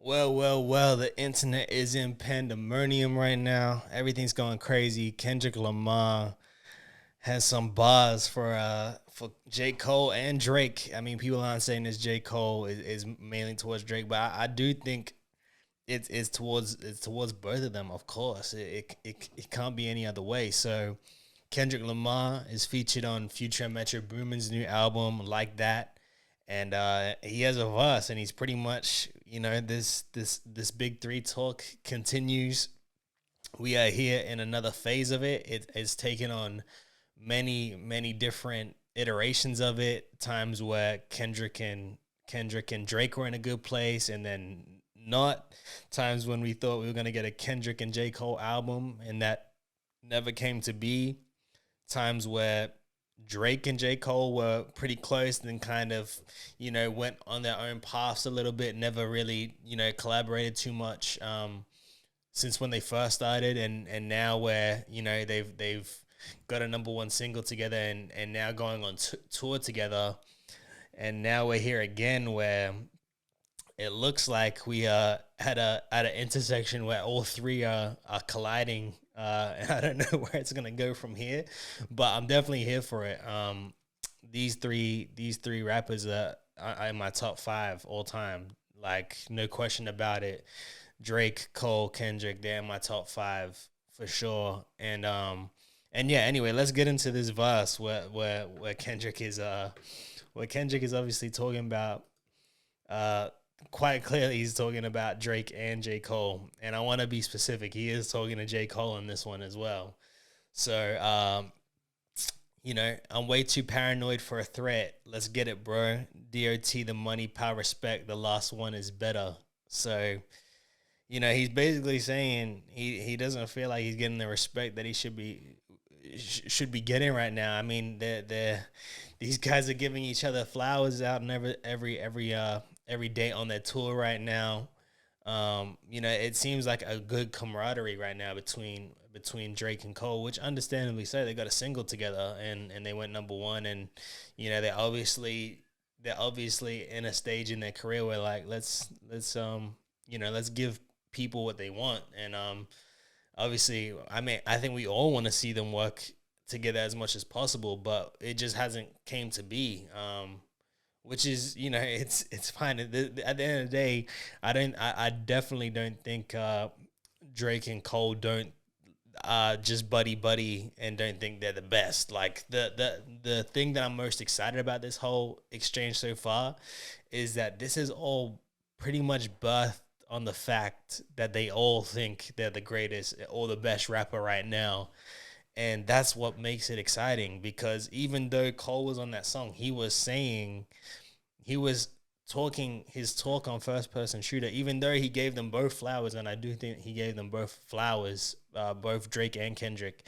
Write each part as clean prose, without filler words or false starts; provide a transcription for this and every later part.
Well, the internet is in pandemonium right now. Everything's going crazy. Kendrick Lamar has some bars for J. Cole and Drake. I mean, people aren't saying this J. Cole is mainly towards Drake, but I do think it's towards both of them, of course. It can't be any other way. So Kendrick Lamar is featured on Future Metro Boomin's new album, Like That, and he has a verse, and he's pretty much this big three talk continues. We are here in another phase of it. It is taken on many different iterations of it. Times where Kendrick and Drake were in a good place, and then not. Times when we thought we were gonna get a Kendrick and J. Cole album, and that never came to be. Times where Drake and J. Cole were pretty close, and then kind of, went on their own paths a little bit, never really, collaborated too much since when they first started, and now where, they've got a number one single together, and now going on tour together. And now we're here again where it looks like we are at an intersection where all three are colliding. And I don't know where it's gonna go from here, but I'm definitely here for it. These three rappers are in my top five all time, like no question about it. Drake, Cole, Kendrick, they're in my top five for sure. And yeah. Anyway, let's get into this verse where Kendrick is obviously talking about quite clearly he's talking about Drake and J. Cole. And I want to be specific. He is talking to J. Cole in this one as well. So, I'm way too paranoid for a threat. Let's get it, bro. DOT, the money, power, respect. The last one is better. So, he's basically saying he doesn't feel like he's getting the respect that he should be getting right now. I mean, these guys are giving each other flowers out and every day on their tour right now. It seems like a good camaraderie right now between Drake and Cole, which understandably so. They got a single together and they went number one, and they're obviously in a stage in their career where like let's give people what they want. And obviously, I mean, I think we all want to see them work together as much as possible, but it just hasn't came to be. Which is, it's fine. At the end of the day, I definitely don't think Drake and Cole don't just buddy and don't think they're the best. Like the thing that I'm most excited about this whole exchange so far is that this is all pretty much birthed on the fact that they all think they're the greatest or the best rapper right now. And that's what makes it exciting, because even though Cole was on that song, he was talking his talk on first person shooter, even though he gave them both flowers. And I do think he gave them both flowers, both Drake and Kendrick.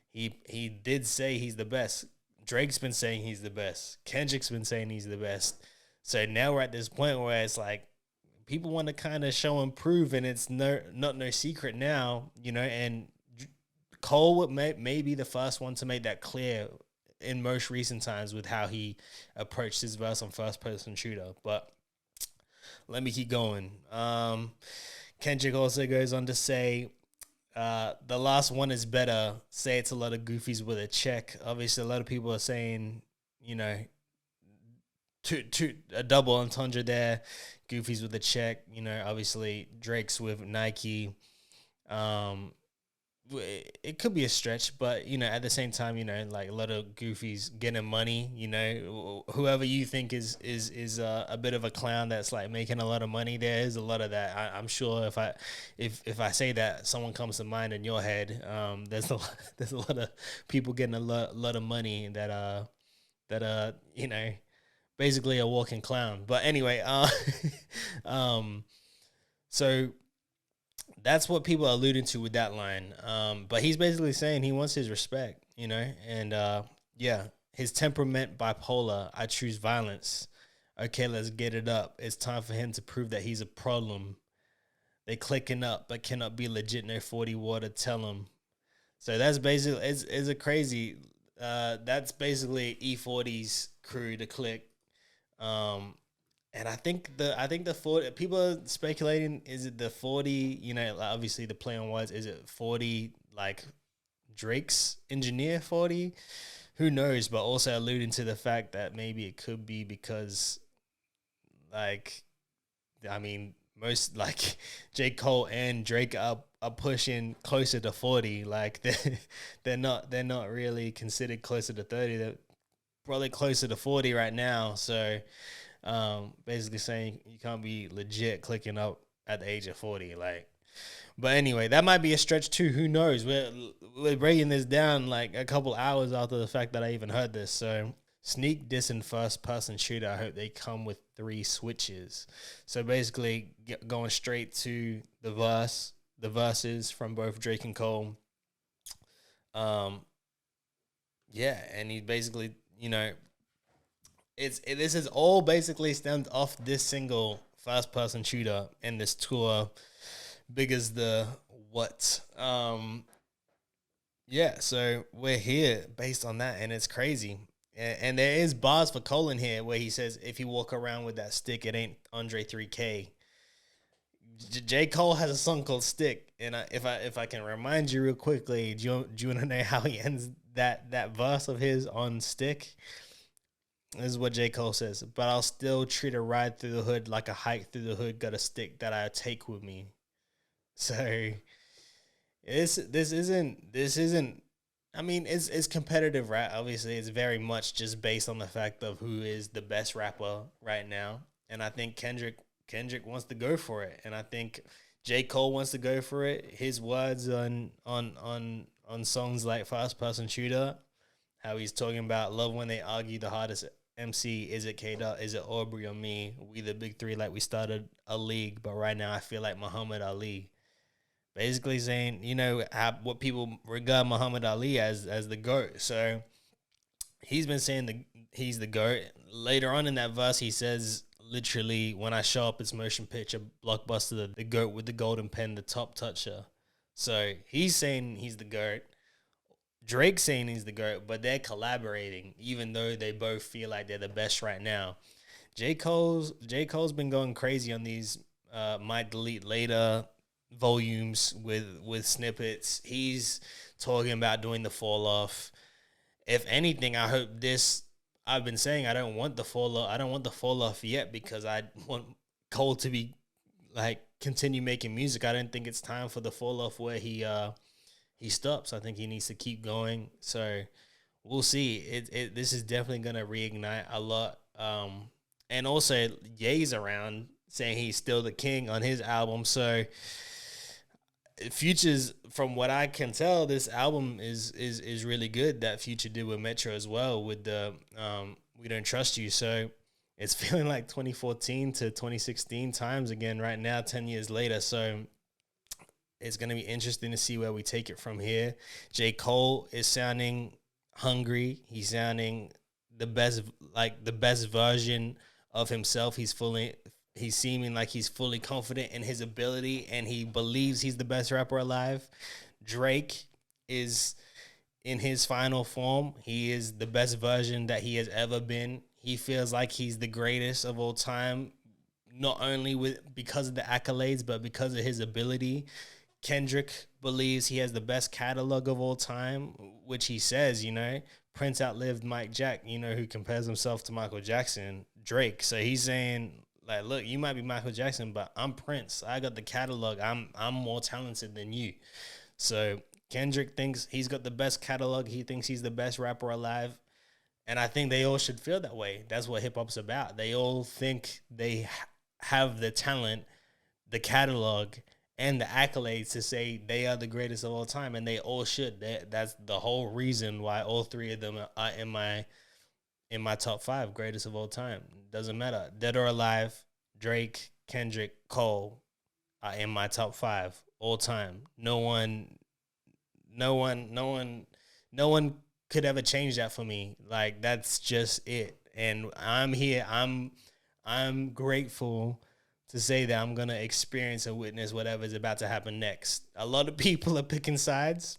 He did say he's the best. Drake's been saying he's the best. Kendrick's been saying he's the best. So now we're at this point where it's like people want to kind of show and prove, and it's not no secret now, and Cole may be the first one to make that clear in most recent times with how he approached his verse on first person shooter. But let me keep going. Kendrick also goes on to say, the last one is better. Say it's a lot of goofies with a check. Obviously, a lot of people are saying, a double entendre there. Goofies with a check. Obviously Drake's with Nike. It could be a stretch, but at the same time, like a lot of goofies getting money. Whoever you think is a bit of a clown that's like making a lot of money, there is a lot of that. I'm sure if I say that, someone comes to mind in your head. There's a lot of people getting a lot of money that basically a walking clown. But anyway, so that's what people are alluding to with that line. But he's basically saying he wants his respect, and yeah, his temperament bipolar. I choose violence. Okay, let's get it up. It's time for him to prove that he's a problem. They clicking up, but cannot be legit. No 40 water. Tell him. So that's basically it's a crazy. That's basically E40's crew, the click. Um, And I think the 40 people are speculating, is it the 40, like obviously the play on words, is it 40 like Drake's engineer 40? Who knows, but also alluding to the fact that maybe it could be because, like, I mean, most like J. Cole and Drake are pushing closer to 40. Like they're not really considered closer to 30. They're probably closer to 40 right now. So basically saying you can't be legit clicking up at the age of 40. Like, but anyway, that might be a stretch too. Who knows? We're breaking this down like a couple hours after the fact that I even heard this. So sneak diss and first person shooter. I hope they come with 3 switches. So basically, going straight to the verses from both Drake and Cole. Um, yeah, and he basically, this is all basically stemmed off this single first person shooter and this tour, big as the what. Yeah, so we're here based on that, and it's crazy. And there is bars for Cole in here where he says, if you walk around with that stick, it ain't Andre 3K. J. Cole has a song called Stick, and if I can remind you real quickly, do you want to know how he ends that verse of his on Stick? This is what J. Cole says, but I'll still treat a ride through the hood like a hike through the hood, got a stick that I take with me. So this isn't I mean, it's competitive, right? Obviously, it's very much just based on the fact of who is the best rapper right now. And I think Kendrick wants to go for it. And I think J. Cole wants to go for it. His words on songs like First Person Shooter, how he's talking about love when they argue the hardest MC, is it K Dot, is it Aubrey or me? We the big three like we started a league, but right now I feel like Muhammad Ali. Basically saying, what people regard Muhammad Ali as the GOAT. So he's been saying he's the GOAT. Later on in that verse, he says, literally, when I show up, it's motion picture, blockbuster, the GOAT with the golden pen, the top toucher. So he's saying he's the GOAT. Drake's saying he's the GOAT, but they're collaborating, even though they both feel like they're the best right now. J. Cole's been going crazy on these might delete later volumes with snippets. He's talking about doing the fall off. If anything, I hope this. I've been saying I don't want the fall off. I don't want the fall off yet because I want Cole to be like continue making music. I don't think it's time for the fall off where he stops. I think he needs to keep going. So we'll see. This is definitely gonna reignite a lot. And also Ye's around saying he's still the king on his album. So Future's, from what I can tell, this album is really good that Future did with Metro as well with the We Don't Trust You. So it's feeling like 2014 to 2016 times again right now, 10 years later. So it's going to be interesting to see where we take it from here. J. Cole is sounding hungry. He's sounding the best version of himself. He's seeming like he's fully confident in his ability and he believes he's the best rapper alive. Drake is in his final form. He is the best version that he has ever been. He feels like he's the greatest of all time, not only because of the accolades, but because of his ability. Kendrick believes he has the best catalog of all time, which he says, Prince outlived Mike Jack, who compares himself to Michael Jackson, Drake. So he's saying, like, look, you might be Michael Jackson, but I'm Prince. I got the catalog. I'm more talented than you. So Kendrick thinks he's got the best catalog. He thinks he's the best rapper alive. And I think they all should feel that way. That's what hip hop's about. They all think they have the talent, the catalog, and the accolades to say they are the greatest of all time, and they all should. That's the whole reason why all 3 of them are in my top 5 greatest of all time. Doesn't matter, dead or alive. Drake, Kendrick, Cole are in my top 5 all time. No one could ever change that for me. Like, that's just it. And I'm here. I'm grateful to say that I'm gonna experience and witness whatever's about to happen next. A lot of people are picking sides.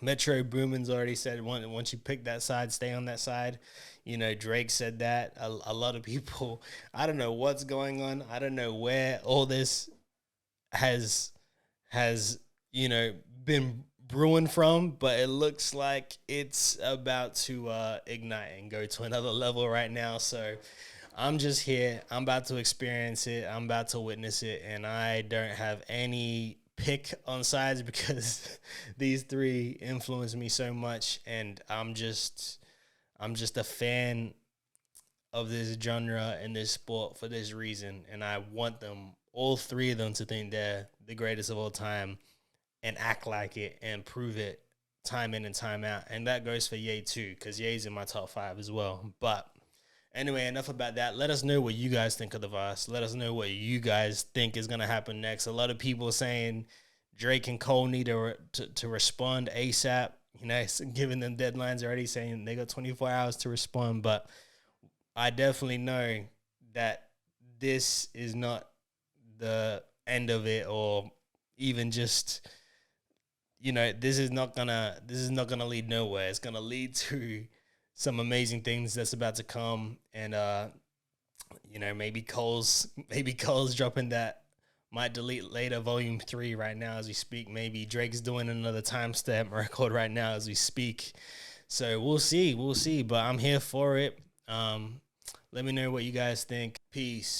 Metro Boomin's already said once you pick that side, stay on that side. You know, Drake said that. A lot of people, I don't know what's going on. I don't know where all this has has been brewing from, but it looks like it's about to ignite and go to another level right now. So I'm just here. I'm about to experience it. I'm about to witness it, and I don't have any pick on sides because these three influence me so much, and I'm just a fan of this genre and this sport for this reason, and I want them all three of them to think they're the greatest of all time and act like it and prove it time in and time out. And that goes for Ye too, because Ye's in my top five as well. But anyway, enough about that. Let us know what you guys think of the verse. Let us know what you guys think is gonna happen next. A lot of people saying Drake and Cole need to respond ASAP. You know, giving them deadlines already, saying they got 24 hours to respond. But I definitely know that this is not the end of it, or even just, this is not gonna lead nowhere. It's gonna lead to some amazing things that's about to come, and maybe Cole's dropping that might delete later volume 3 right now as we speak. Maybe Drake's doing another timestamp record right now as we speak. So we'll see, but I'm here for it. Let me know what you guys think. Peace.